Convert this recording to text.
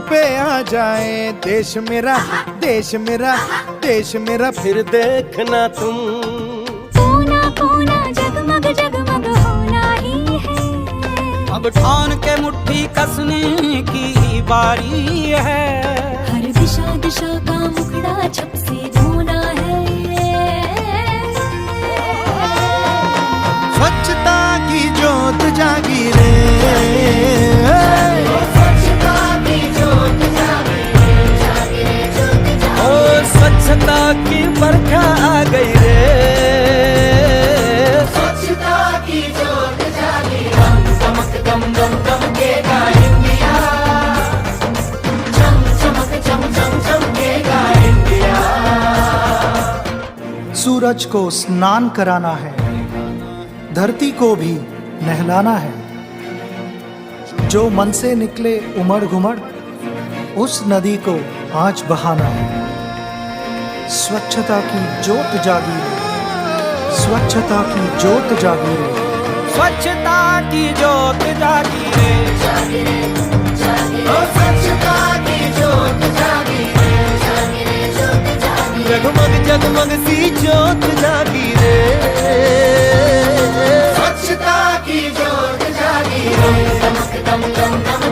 पे आ जाए। देश मेरा, देश मेरा, देश मेरा फिर देखना तुम। कोना कोना जगमग जगमग होना ही है। अब ठान के मुट्ठी कसने की बारी है। हर दिशा दिशा का मुखड़ा छप से धोना है। स्वच्छता की जोत जागी रे, स्वच्छता की जोत जागी रे, जागी रे जोत जागी। ओ स्वच्छता की बरखा आ गई रे। स्वच्छता की जोत जागी, दम चमक दम दम चमकेगा इंडिया। चम चमक चम चम चमकेगा इंडिया। सूरज को स्नान कराना है, धरती को भी नहलाना है। जो मन से निकले उमड़ घुमड़, उस नदी को आज बहाना है। स्वच्छता की जोत जागी रे, स्वच्छता की जोत जागी रे। स्वच्छता की जोत जागी रे, जागी रे, जागी रे। ओ स्वच्छता की जोत जागी रे, जागी रे जोत जागी रे। जगमग जगमग सी जोत जागी रे। स्वच्छता की जोत जागी रे, दम दम दम दम